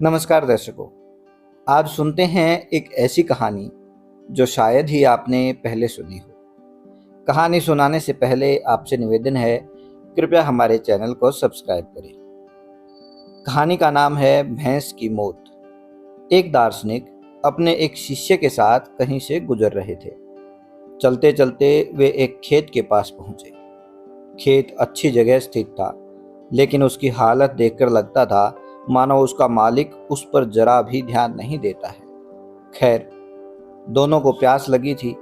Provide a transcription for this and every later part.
नमस्कार दर्शकों। आज सुनते हैं एक ऐसी कहानी जो शायद ही आपने पहले सुनी हो। कहानी सुनाने से पहले आपसे निवेदन है, कृपया हमारे चैनल को सब्सक्राइब करें। कहानी का नाम है भैंस की मौत। एक दार्शनिक अपने एक शिष्य के साथ कहीं से गुजर रहे थे। चलते चलते वे एक खेत के पास पहुंचे। खेत अच्छी जगह स्थित था, लेकिन उसकी हालत देखकर लगता था मानो उसका मालिक उस पर जरा भी ध्यान नहीं देता है। खैर, दोनों को प्यास लगी थी,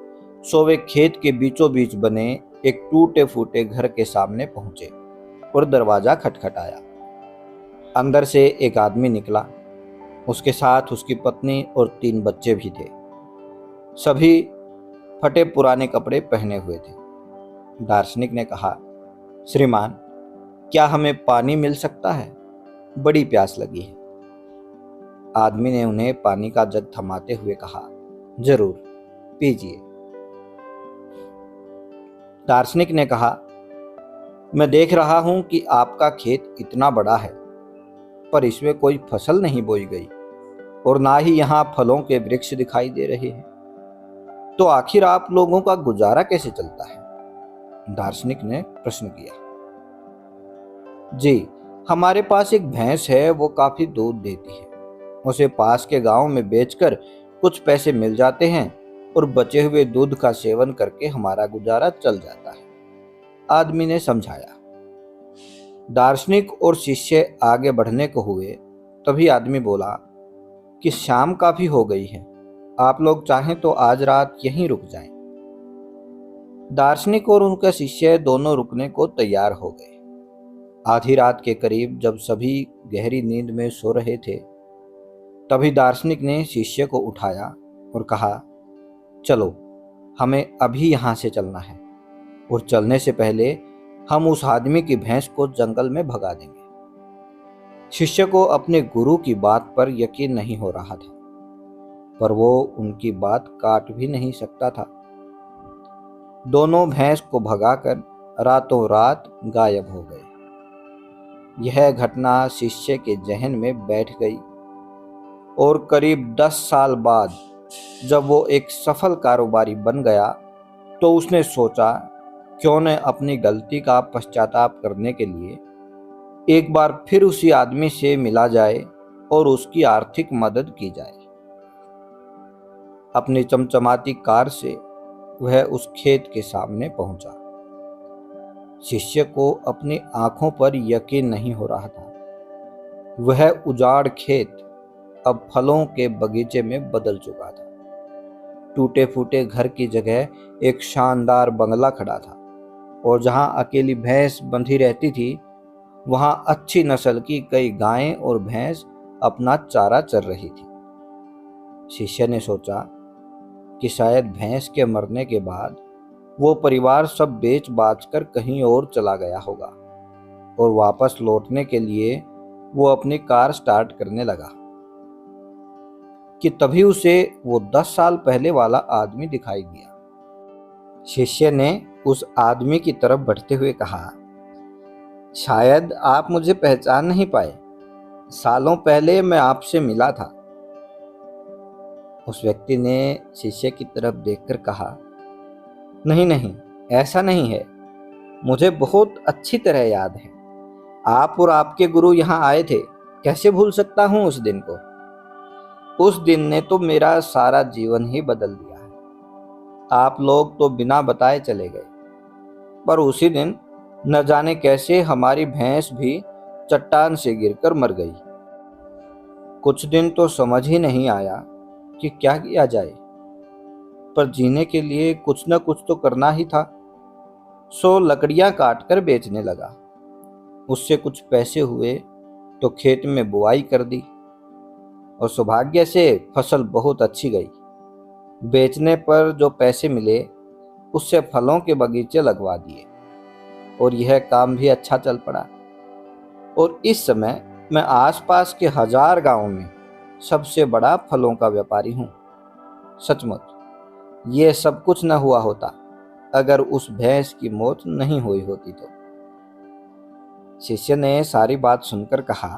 सो वे खेत के बीचों बीच बने एक टूटे फूटे घर के सामने पहुंचे और दरवाजा खटखटाया। अंदर से एक आदमी निकला। उसके साथ उसकी पत्नी और 3 बच्चे भी थे। सभी फटे पुराने कपड़े पहने हुए थे। दार्शनिक ने कहा, श्रीमान, क्या हमें पानी मिल सकता है? बड़ी प्यास लगी है। आदमी ने उन्हें पानी का जग थमाते हुए कहा, जरूर, पीजिए। दार्शनिक ने कहा, मैं देख रहा हूं कि आपका खेत इतना बड़ा है, पर इसमें कोई फसल नहीं बोई गई और ना ही यहां फलों के वृक्ष दिखाई दे रहे हैं। तो आखिर आप लोगों का गुजारा कैसे चलता है? दार्शनिक ने प्रश्न किया। जी, हमारे पास एक भैंस है, वो काफी दूध देती है। उसे पास के गांव में बेचकर कुछ पैसे मिल जाते हैं और बचे हुए दूध का सेवन करके हमारा गुजारा चल जाता है, आदमी ने समझाया। दार्शनिक और शिष्य आगे बढ़ने को हुए, तभी आदमी बोला कि शाम काफी हो गई है, आप लोग चाहें तो आज रात यहीं रुक जाएं। दार्शनिक और उनका शिष्य दोनों रुकने को तैयार हो गए। आधी रात के करीब जब सभी गहरी नींद में सो रहे थे, तभी दार्शनिक ने शिष्य को उठाया और कहा, चलो, हमें अभी यहाँ से चलना है और चलने से पहले हम उस आदमी की भैंस को जंगल में भगा देंगे। शिष्य को अपने गुरु की बात पर यकीन नहीं हो रहा था, पर वो उनकी बात काट भी नहीं सकता था। दोनों भैंस को भगाकर रातों रात गायब हो गए। यह घटना शिष्य के जहन में बैठ गई और करीब 10 साल बाद जब वो एक सफल कारोबारी बन गया, तो उसने सोचा, क्यों न अपनी गलती का पश्चाताप करने के लिए एक बार फिर उसी आदमी से मिला जाए और उसकी आर्थिक मदद की जाए। अपनी चमचमाती कार से वह उस खेत के सामने पहुंचा। शिष्य को अपनी आंखों पर यकीन नहीं हो रहा था। वह उजाड़ खेत अब फलों के बगीचे में बदल चुका था। टूटे फूटे घर की जगह एक शानदार बंगला खड़ा था और जहां अकेली भैंस बंधी रहती थी, वहां अच्छी नस्ल की कई गायें और भैंस अपना चारा चर रही थी। शिष्य ने सोचा कि शायद भैंस के मरने के बाद वो परिवार सब बेच बाच कर कहीं और चला गया होगा और वापस लौटने के लिए वो अपनी कार स्टार्ट करने लगा कि तभी उसे वो 10 साल पहले वाला आदमी दिखाई दिया। शिष्य ने उस आदमी की तरफ बढ़ते हुए कहा, शायद आप मुझे पहचान नहीं पाए, सालों पहले मैं आपसे मिला था। उस व्यक्ति ने शिष्य की तरफ देखकर कहा, नहीं नहीं, ऐसा नहीं है, मुझे बहुत अच्छी तरह याद है। आप और आपके गुरु यहाँ आए थे, कैसे भूल सकता हूँ उस दिन को। उस दिन ने तो मेरा सारा जीवन ही बदल दिया है। आप लोग तो बिना बताए चले गए, पर उसी दिन न जाने कैसे हमारी भैंस भी चट्टान से गिरकर मर गई। कुछ दिन तो समझ ही नहीं आया कि क्या किया जाए, पर जीने के लिए कुछ न कुछ तो करना ही था। सो लकड़ियां काटकर बेचने लगा। उससे कुछ पैसे हुए तो खेत में बुआई कर दी और सौभाग्य से फसल बहुत अच्छी गई। बेचने पर जो पैसे मिले, उससे फलों के बगीचे लगवा दिए और यह काम भी अच्छा चल पड़ा। और इस समय मैं आसपास के 1000 गांवों में सबसे बड़ा फलों का व्यापारी हूँ। सचमुच ये सब कुछ न हुआ होता अगर उस भैंस की मौत नहीं हुई होती तो। शिष्य ने सारी बात सुनकर कहा,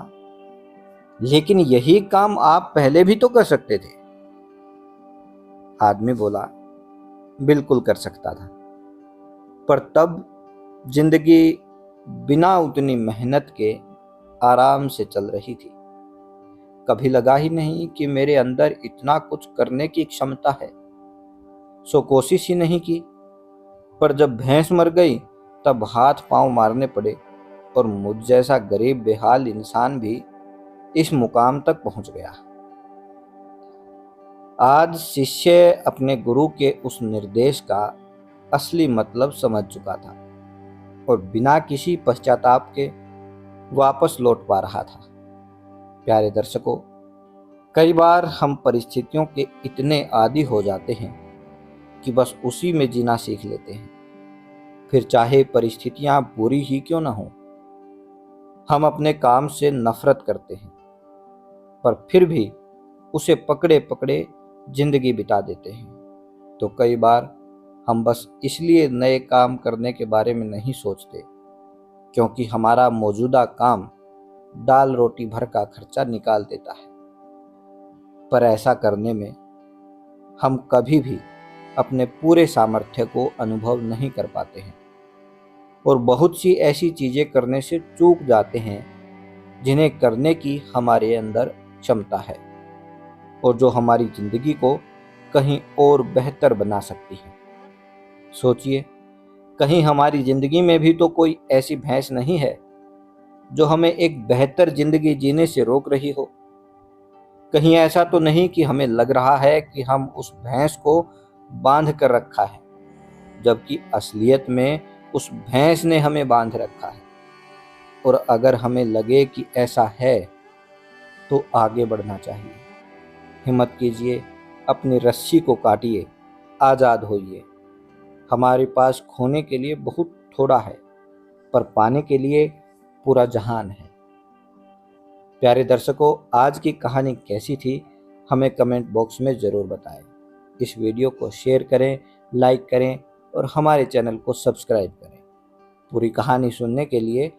लेकिन यही काम आप पहले भी तो कर सकते थे। आदमी बोला, बिल्कुल कर सकता था, पर तब जिंदगी बिना उतनी मेहनत के आराम से चल रही थी। कभी लगा ही नहीं कि मेरे अंदर इतना कुछ करने की क्षमता है, सो कोशिश ही नहीं की। पर जब भैंस मर गई तब हाथ पांव मारने पड़े और मुझ जैसा गरीब बेहाल इंसान भी इस मुकाम तक पहुंच गया। आज शिष्य अपने गुरु के उस निर्देश का असली मतलब समझ चुका था और बिना किसी पश्चाताप के वापस लौट पा रहा था। प्यारे दर्शकों, कई बार हम परिस्थितियों के इतने आदी हो जाते हैं कि बस उसी में जीना सीख लेते हैं। फिर चाहे परिस्थितियां बुरी ही क्यों ना हो, हम अपने काम से नफरत करते हैं, पर फिर भी उसे पकड़े पकड़े जिंदगी बिता देते हैं। तो कई बार हम बस इसलिए नए काम करने के बारे में नहीं सोचते क्योंकि हमारा मौजूदा काम दाल रोटी भर का खर्चा निकाल देता है। पर ऐसा करने में हम कभी भी अपने पूरे सामर्थ्य को अनुभव नहीं कर पाते हैं और बहुत सी ऐसी चीज़ें करने से चूक जाते हैं जिन्हें करने की हमारे अंदर क्षमता है और जो हमारी ज़िंदगी को कहीं और बेहतर बना सकती है। सोचिए, कहीं हमारी ज़िंदगी में भी तो कोई ऐसी भैंस नहीं है जो हमें एक बेहतर ज़िंदगी जीने से रोक रही हो। कहीं ऐसा तो नहीं कि हमें लग रहा है कि हम उस भैंस को बांध कर रखा है, जबकि असलियत में उस भैंस ने हमें बांध रखा है। और अगर हमें लगे कि ऐसा है तो आगे बढ़ना चाहिए। हिम्मत कीजिए, अपनी रस्सी को काटिए, आज़ाद होइए। हमारे पास खोने के लिए बहुत थोड़ा है, पर पाने के लिए पूरा जहान है। प्यारे दर्शकों, आज की कहानी कैसी थी हमें कमेंट बॉक्स में ज़रूर बताएं। इस वीडियो को शेयर करें, लाइक करें और हमारे चैनल को सब्सक्राइब करें। पूरी कहानी सुनने के लिए